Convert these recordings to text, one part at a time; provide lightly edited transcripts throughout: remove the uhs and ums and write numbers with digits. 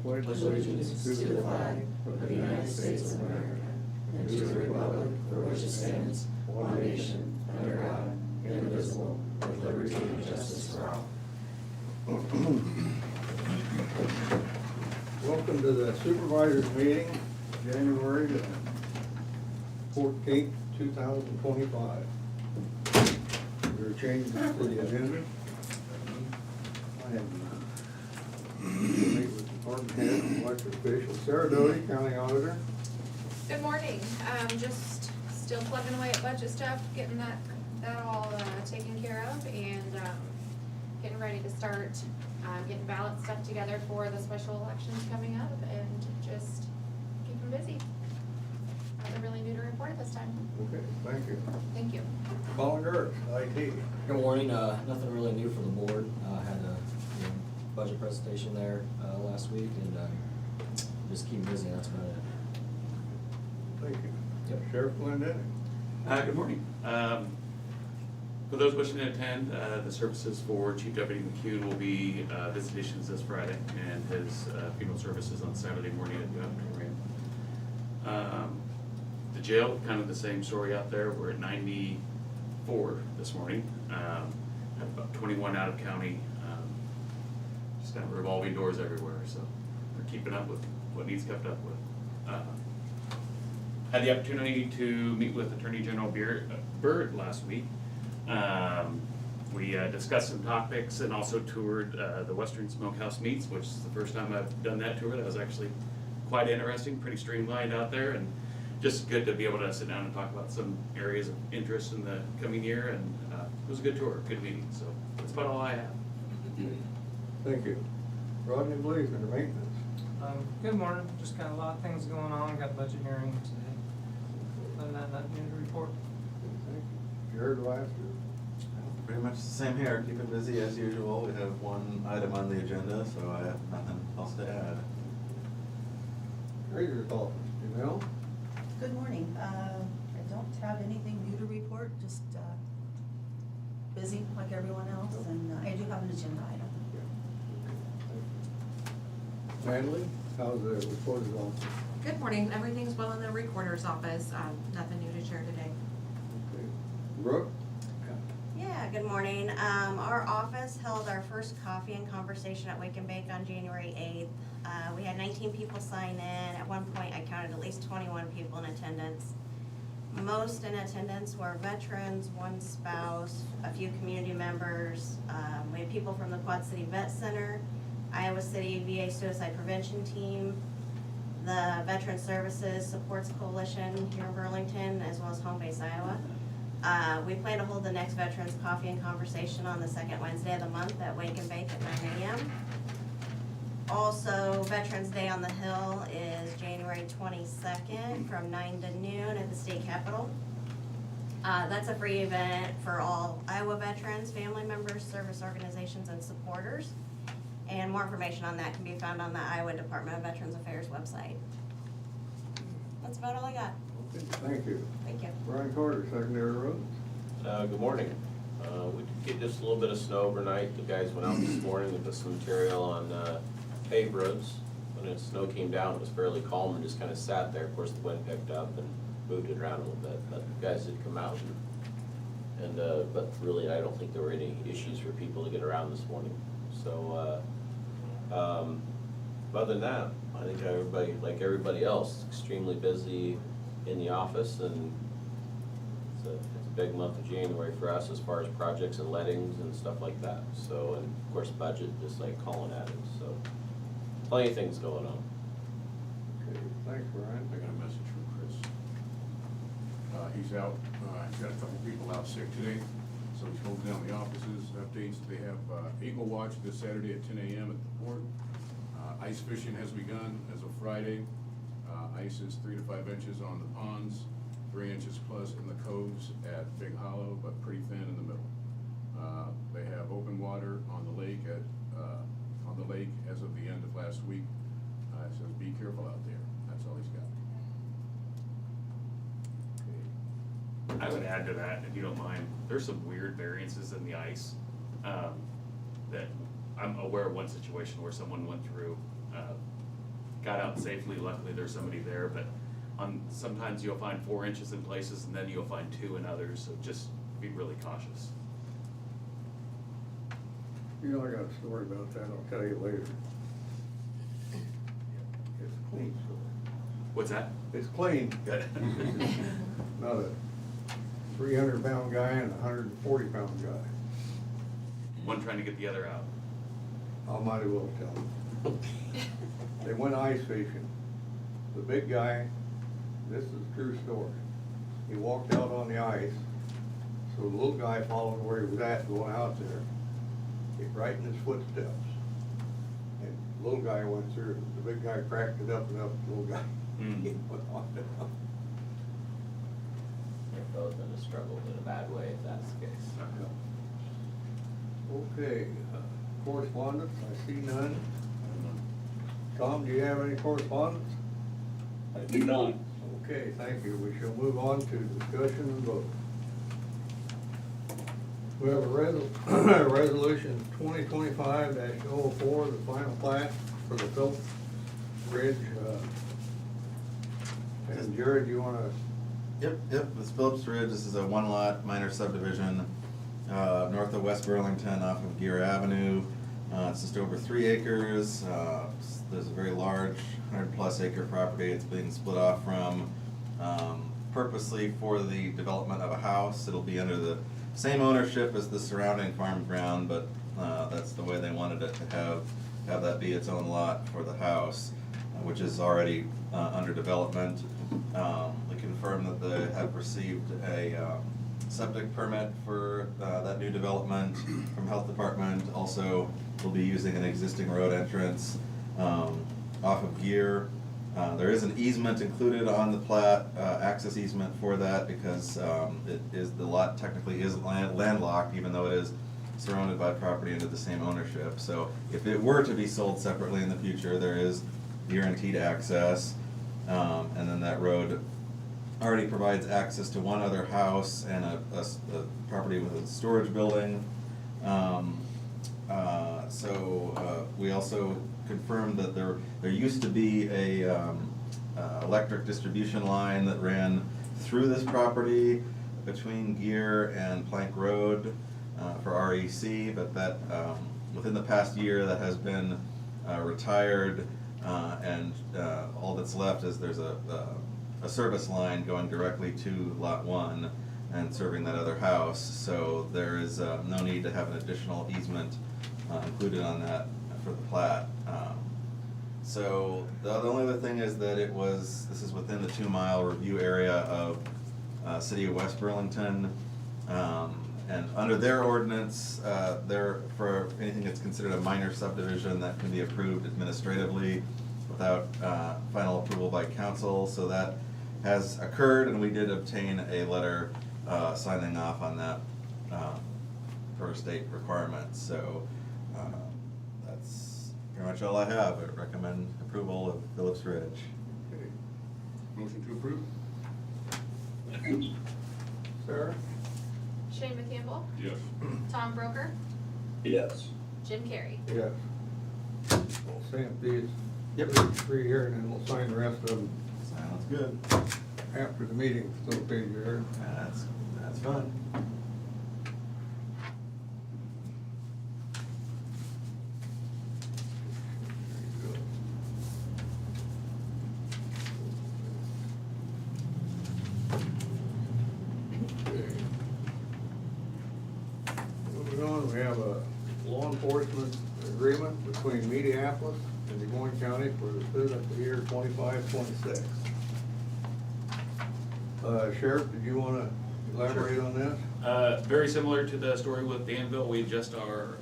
pledge allegiance to the flag of the United States of America and to the republic for which it stands, one nation, under God, indivisible, with liberty and justice for all. Welcome to the supervisors meeting, January 14th, 2025. There are changes to the agenda. I have none. Meet with department head and elected officials. Sarah Doty, county auditor. Good morning. Just still plugging away at budget stuff, getting that all taken care of, and getting ready to start getting ballot stuff together for the special elections coming up, and just keeping busy. Nothing really new to report this time. Okay, thank you. Thank you. Colin Gertz, IT. Good morning. Nothing really new for the board. Had a budget presentation there last week, and just keep busy. That's about it. Thank you. Yep. Sheriff Glendenning. Good morning. For those wishing to attend, the services for Chief Deputy McCune will be visitations this Friday, and his funeral services on Saturday morning at the auditorium. The jail, kind of the same story out there. We're at 94 this morning. Have about 21 out of county. Just kind of revolving doors everywhere, so we're keeping up with what needs kept up with. Had the opportunity to meet with Attorney General Byrd last week. We discussed some topics and also toured the Western Smokehouse Meats, which is the first time I've done that tour. That was actually quite interesting, pretty streamlined out there, and just good to be able to sit down and talk about some areas of interest in the coming year. And it was a good tour, good meeting. So that's about all I have. Thank you. Rodney Blees, under maintenance. Good morning. Just got a lot of things going on. Got budget hearing today. Other than that, nothing new to report. Thank you. You heard last year. Pretty much the same here, keeping busy as usual. We have one item on the agenda, so I have nothing else to add. Treasurer's office, Janelle. Good morning. I don't have anything new to report, just busy like everyone else, and I do have an agenda item. Natalie, how's the recorder's office? Good morning. Everything's well in the recorder's office. Nothing new to share today. Okay. Brooke? Yeah, good morning. Our office held our first coffee and conversation at Wake and Bake on January 8th. We had 19 people sign in. At one point, I counted at least 21 people in attendance. Most in attendance were veterans, one spouse, a few community members. We had people from the Quad City Vet Center, Iowa City VA Suicide Prevention Team, the Veteran Services Supports Coalition here in Burlington, as well as Home Base Iowa. We plan to hold the next Veterans Coffee and Conversation on the second Wednesday of the month at Wake and Bake at 9 a.m. Also, Veterans Day on the Hill is January 22nd from 9 to noon at the state capitol. That's a free event for all Iowa veterans, family members, service organizations, and supporters. And more information on that can be found on the Iowa Department of Veterans Affairs website. That's about all I got. Okay, thank you. Thank you. Brian Carter, secondary roads. Good morning. We did get just a little bit of snow overnight. The guys went out this morning and put some material on paved roads. When the snow came down, it was fairly calm and just kind of sat there. Of course, the wind picked up and moved it around a little bit, but the guys did come out. But really, I don't think there were any issues for people to get around this morning. So, other than that, I think everybody, like everybody else, extremely busy in the office, and it's a big month of January for us as far as projects and lettings and stuff like that. So, and of course budget, just like Colin added, so plenty of things going on. Okay, thanks, Brian. I got a message from Chris. He's out, he's got a couple people out sick today, so he's holding down the offices. Updates, they have Eagle Watch this Saturday at 10 a.m. at the port. Ice fishing has begun as of Friday. Ice is 3 to 5 inches on the ponds, 3 inches plus in the coves at Big Hollow, but pretty thin in the middle. They have open water on the lake as of the end of last week. It says be careful out there. That's all he's got. I would add to that, if you don't mind, there's some weird variances in the ice that I'm aware of one situation where someone went through got out safely. Luckily, there's somebody there, but sometimes you'll find 4 inches in places and then you'll find 2 in others, so just be really cautious. You know, I got a story about that, I'll tell you later. It's a clean story. What's that? It's clean. Good. Not a 300-pound guy and a 140-pound guy. One trying to get the other out. I might as well tell them. They went ice fishing. The big guy, this is a true story. He walked out on the ice, so the little guy followed where he was at, going out there, hit right in his footsteps. And the little guy went through, the big guy cracked it up and up, the little guy, he went on down. They're both in a struggle in a bad way, if that's the case. Okay, correspondence, I see none. Tom, do you have any correspondence? I do not. Okay, thank you. We shall move on to discussion and vote. We have a resolution 2025-04, the final plat for the Phillips Ridge. And Jared, you wanna? Yep, this Phillips Ridge, this is a one-lot minor subdivision, north of West Burlington off of Gear Avenue. It's just over 3 acres. There's a very large 100+ acre property it's being split off from, purposely for the development of a house. It'll be under the same ownership as the surrounding farm ground, but that's the way they wanted it to have that be its own lot for the house, which is already under development. We confirm that they have received a septic permit for that new development from Health Department. Also, we'll be using an existing road entrance off of Gear. There is an easement included on the plat, access easement for that, because the lot technically is landlocked, even though it is surrounded by property under the same ownership. So if it were to be sold separately in the future, there is guaranteed access. And then that road already provides access to one other house and a property with a storage building. We also confirmed that there used to be a electric distribution line that ran through this property between Gear and Plank Road for REC, but that within the past year that has been retired, and all that's left is there's a service line going directly to Lot 1 and serving that other house. So there is no need to have an additional easement included on that for the plat. So the only other thing is that this is within the 2-mile review area of City of West Burlington. And under their ordinance, for anything that's considered a minor subdivision, that can be approved administratively without final approval by council. So that has occurred, and we did obtain a letter signing off on that per state requirements. So that's pretty much all I have. I recommend approval of Phillips Ridge. Okay. Motion to approve? Sarah? Shane McCampbell, Yes. Tom Broker, Yes. Jim Carrey. Yes. We'll stamp these Yep. three here, and then we'll sign the rest of them Sounds good. after the meeting, so okay, Jared? That's fine. Moving on, we have a law enforcement agreement between Mediapolis and Des Moines County for the fiscal year 25-26. Sheriff, did you want to elaborate on this? Very similar to the story with Danville, we adjust our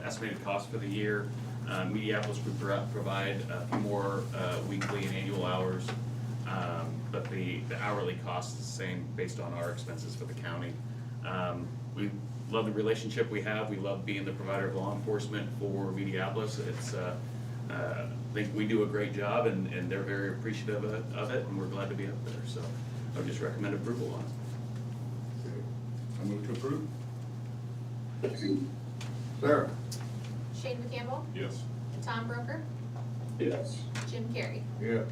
estimated cost for the year. Mediapolis would provide a few more weekly and annual hours, but the hourly cost is the same based on our expenses for the county. We love the relationship we have. We love being the provider of law enforcement for Mediapolis. I think we do a great job, and they're very appreciative of it, and we're glad to be up there. So I would just recommend approval on it. I move to approve? Sarah? Shane McCampbell, Yes. Tom Broker, Yes. Jim Carrey. Yes.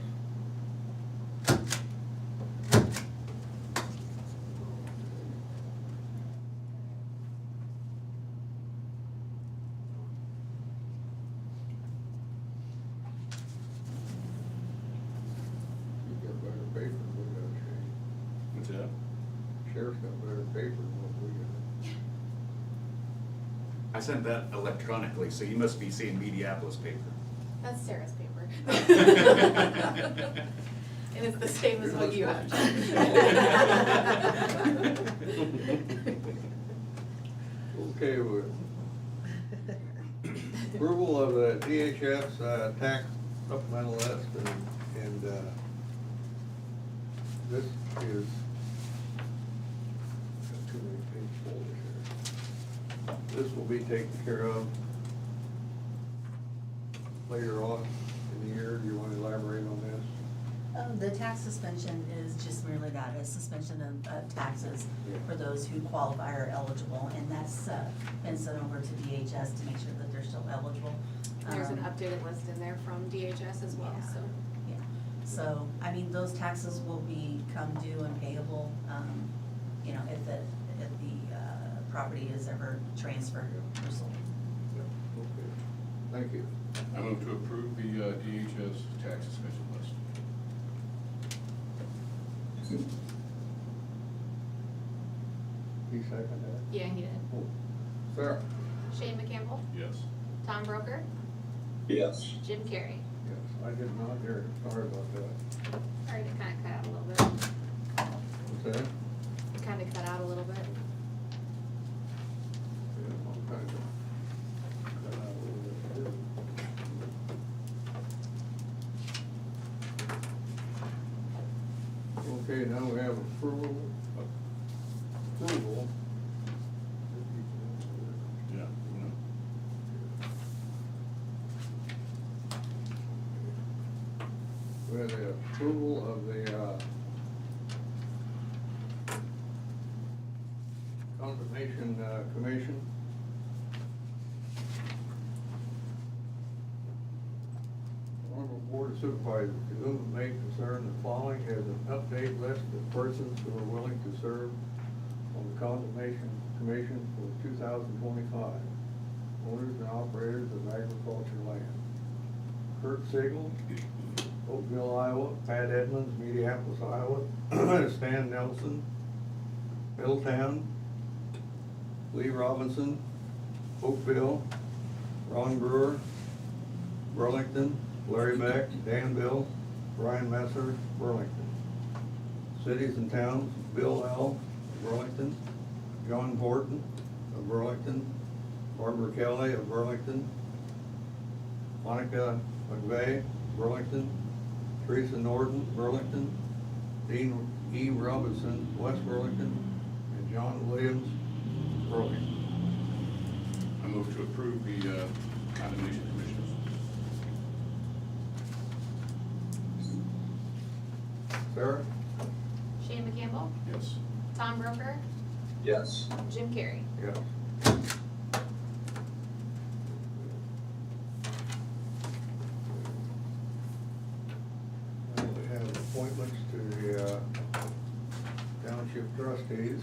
You got better paper than we got, Shane. What's that? Sheriff's got better paper than what we got. I sent that electronically, so you must be seeing Mediapolis paper. That's Sarah's paper. And it's the same as what you have. Okay, with approval of the DHS tax supplemental list, and this is, got too many page folders here. This will be taken care of later on in the year. Do you want to elaborate on this? The tax suspension is just merely that, a suspension of taxes Yeah. for those who qualify or eligible, and that's been sent over to DHS to make sure that they're still eligible. There's an updated list in there from DHS as well, Yeah. so. Yeah, so, I mean, those taxes will become due and payable, you know, if the property is ever transferred or sold. Okay, thank you. I move to approve the DHS tax suspension list. He seconded that? Yeah, he did. Oh, Sarah? Shane McCampbell, Yes. Tom Broker, Yes. Jim Carrey. Yes, I did not hear it. Sorry about that. Sorry to kinda cut out a little bit. What's that? Kinda cut out a little bit. Yeah, I'm kind of cut out a little bit too. Okay, now we have approval. Yeah. We have the approval of the Condemnation Commission. Honorable Board of Supervisors, to whom it may concern, the following is an update list of persons who are willing to serve on the Condemnation Commission for 2025. Owners and operators of agricultural land. Kurt Siegel, Oakville, Iowa. Pat Edmonds, Mediapolis, Iowa. Stan Nelson, Middletown. Lee Robinson, Oakville. Ron Brewer, Burlington. Larry Beck, Danville. Brian Messer, Burlington. Cities and towns, Bill L., Burlington. John Horton of Burlington. Barbara Kelly of Burlington. Monica McVeigh, Burlington. Teresa Norton, Burlington. Dean E. Robinson, West Burlington. And John Williams, Burlington. I move to approve the condemnation commissioners. Sarah? Shane McCampbell, Yes. Tom Broker, Yes. Jim Carrey. Yes. Now we have appointments to the township trustees.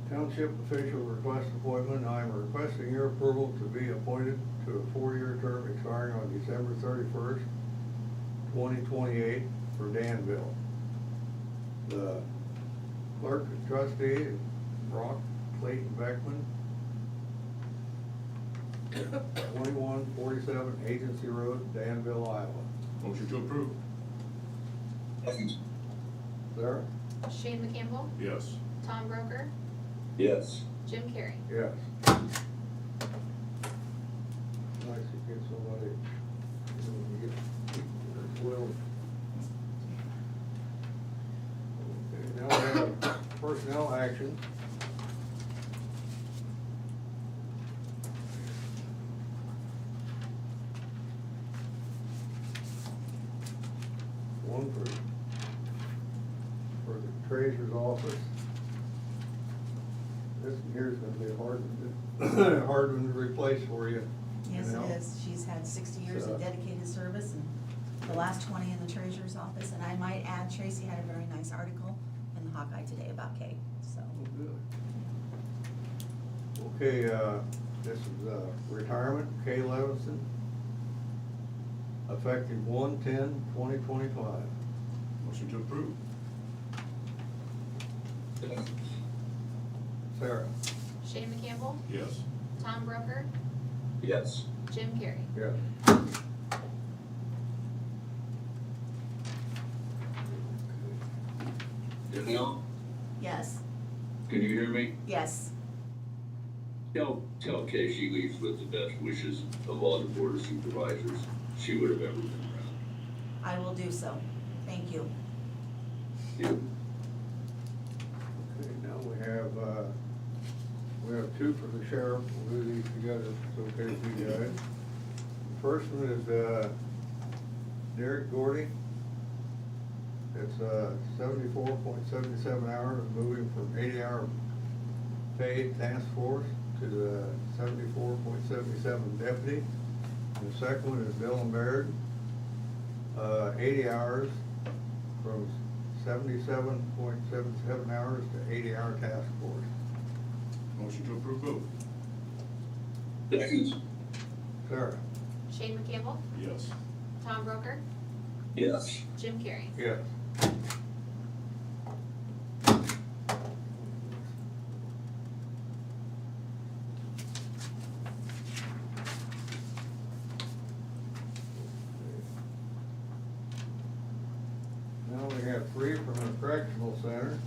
Township official request appointment, I am requesting your approval to be appointed to a 4-year term expiring on December 31st, 2028 for Danville. The clerk and trustee, Brock Clayton Beckman, 2147 Agency Road, Danville, Iowa. Motion to approve. Second. Sarah? Shane McCampbell, Yes. Tom Broker, Yes. Jim Carrey. Yes. Nice to get somebody, you know, you get people as well. Okay, now we have personnel action. One for the treasurer's office. This one here's gonna be a hard one, hard one to replace for you. Yes, you know? it is. She's had 60 years So- of dedicated service and the last 20 in the treasurer's office. And I might add, Tracy had a very nice article in the Hawkeye today about Kate, so. Oh, good. Okay, this is, retirement, Kay Levinson, effective 1/10/2025. Motion to approve. Sarah? Shane McCampbell, Yes. Tom Broker, Yes. Jim Carrey. Yes. Danielle, Yes, can you hear me? yes, Tell Kay she leaves with the best wishes of all the board of supervisors she would have ever been around. I will do so. Thank you. You. Okay, now we have two for the sheriff. We'll do these together, if it's okay with you guys. The first one is, Derek Gordy. It's, 74.77 hours, moving from 80-hour paid task force to the 74.77 deputy. And the second one is Dylan Baird, 80 hours from 77.77 hours to 80-hour task force. Motion to approve both. Second. Sarah? Shane McCampbell, Yes. Tom Broker, Yes. Jim Carrey. Yes. Now we have three from the correctional center.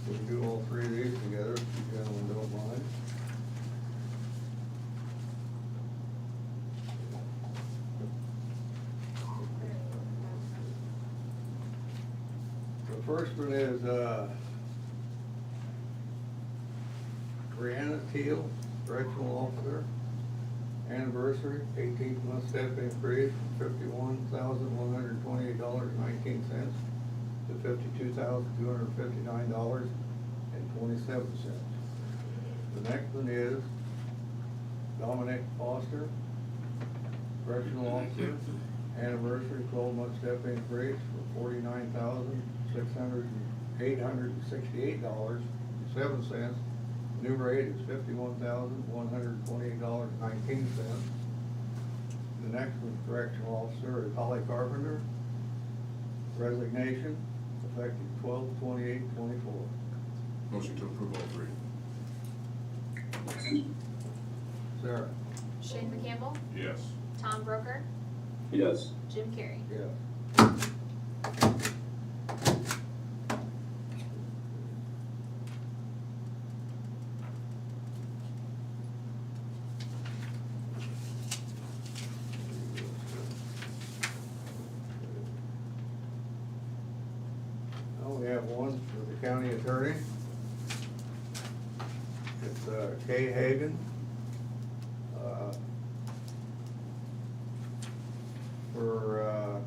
We can do all three of these together, if you gentlemen don't mind. The first one is, Brianna Teal, correctional officer, anniversary, 18th month step increase from $51,128.19 to $52,259.27. The next one is Dominic Foster, correctional officer, anniversary 12-month step increase from $49,868.07. New rate is $51,128.19. The next one, correctional officer, is Holly Carpenter, resignation, effective 12/28/24. Motion to approve all three. Sarah? Shane McCampbell, Yes. Tom Broker, Yes. Jim Carrey. Yes. Now we have one for the county attorney. It's Kay Hagan. For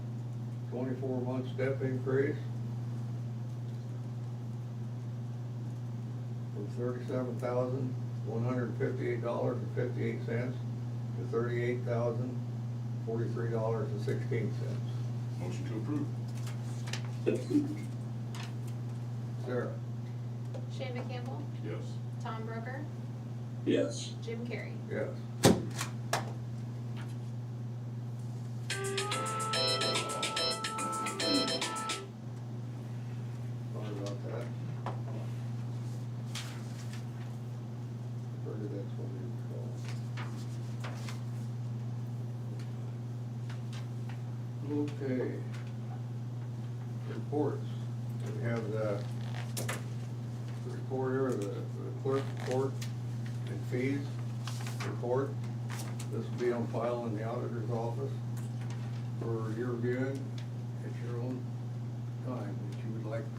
24-month step increase from $37,158.58 to $38,043.16. Motion to approve. Sarah? Shane McCampbell, Yes. Tom Broker, Yes. Jim Carrey. Yes. Sorry about that. Figured that's what we would call. Okay. Reports. We have the recorder, the clerk report and fees report. This will be on file in the auditor's office for your viewing at your own time, if you would like to.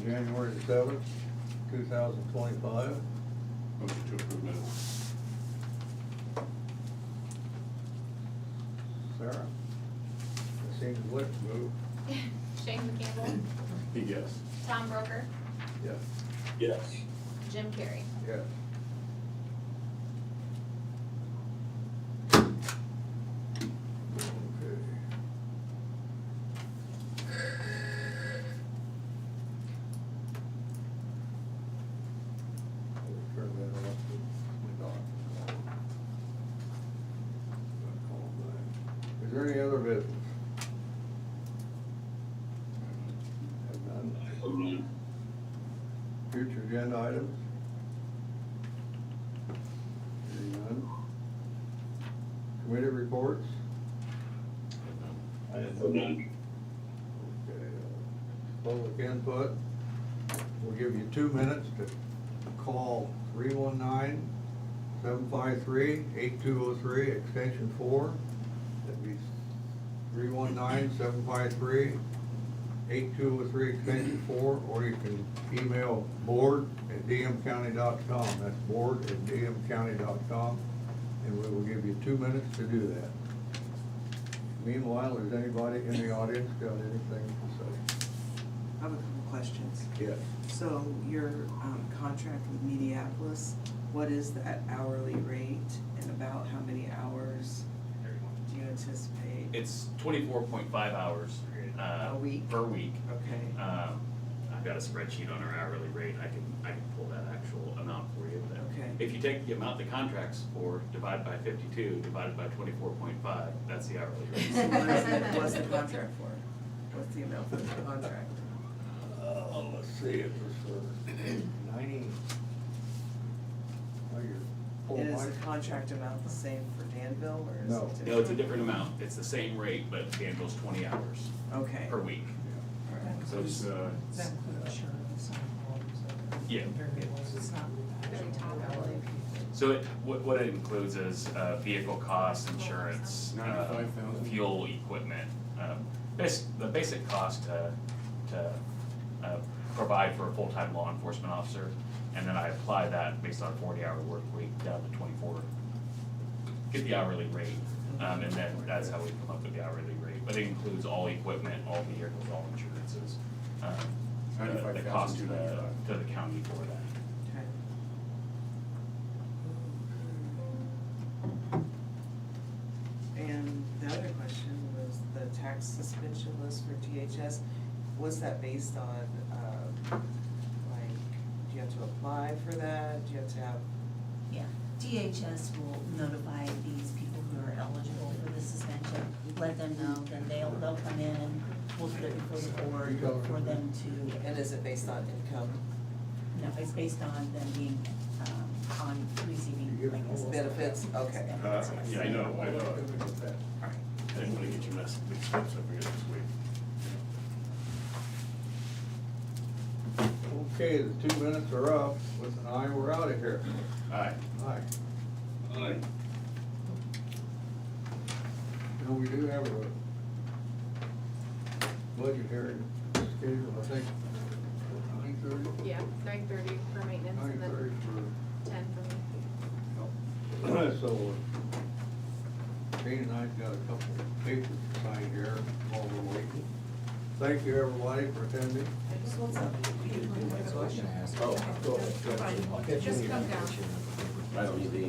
January the 7th, 2025. Motion to approve minutes. Sarah? That seems what move? Shane McCampbell, Yes. Tom Broker, Yes. Yes. Jim Carrey. Yes. Okay. We'll turn that off to the doc. Is there any other business? Have none? So moved. Future agenda items? Hearing none. Committee reports? I have So none. Okay, public input. We'll give you 2 minutes to call 319-753-8203, extension 4. That'd be 319-753-8203, extension 4, or you can email board@dmcounty.com. That's board@dmcounty.com, and we will give you 2 minutes to do that. Meanwhile, is anybody in the audience got anything to say? I have a couple questions. Yes. So your contract with Mediapolis, what is that hourly rate and about how many hours do you anticipate? It's 24.5 hours. A week? Per week. Okay. I've got a spreadsheet on our hourly rate, I can pull that actual amount for you. But Okay. if you take the amount the contract's for, divide by 52, divided by 24.5, that's the hourly So rate. what's the contract for? What's the amount for the contract? Let's see, it was for 90. Oh, you're pulling And is my- the contract amount the same for Danville or is No. it different? No, it's a different amount, it's the same rate, but Danville's 20 hours Okay. per week. All right. So it's, Does that include insurance and all these other? Yeah. variables? It's not Very top actual hourly. So what it includes is vehicle costs, insurance, $95,000. fuel, equipment, the basic cost to provide for a full-time law enforcement officer. And then I apply that based on a 40-hour work week down to 24, get the hourly rate. And then that's how we come up with the hourly rate. But it includes all equipment, all vehicles, all insurances, the cost to the county for that. Okay. And the other question was the tax suspension list for DHS, was that based on, like, do you have to apply for that? Do you have to have? Yeah, DHS will notify these people who are eligible for the suspension, let them know, then they'll come in and we'll put it before the board for them to, And is it based on income? no, it's based on them being, on receiving like assistance. Benefits? Okay. Benefits, yes. Yeah, I know. All right. I didn't want to get you messed with expense over here this week. Okay, the 2 minutes are up. With an eye, we're out of here. Aye. Aye. Aye. You know, we do have a budget hearing scheduled, I think, 9:30? Yeah, 9:30 for maintenance and 9:30 then for. 10 for me. So, Jane and I've got a couple of papers to sign here while we're waiting. Thank you, everybody, for attending. So what's up? So I was gonna ask. Oh. Go ahead. I'll catch you Just when come you down. get your paper. I don't need the.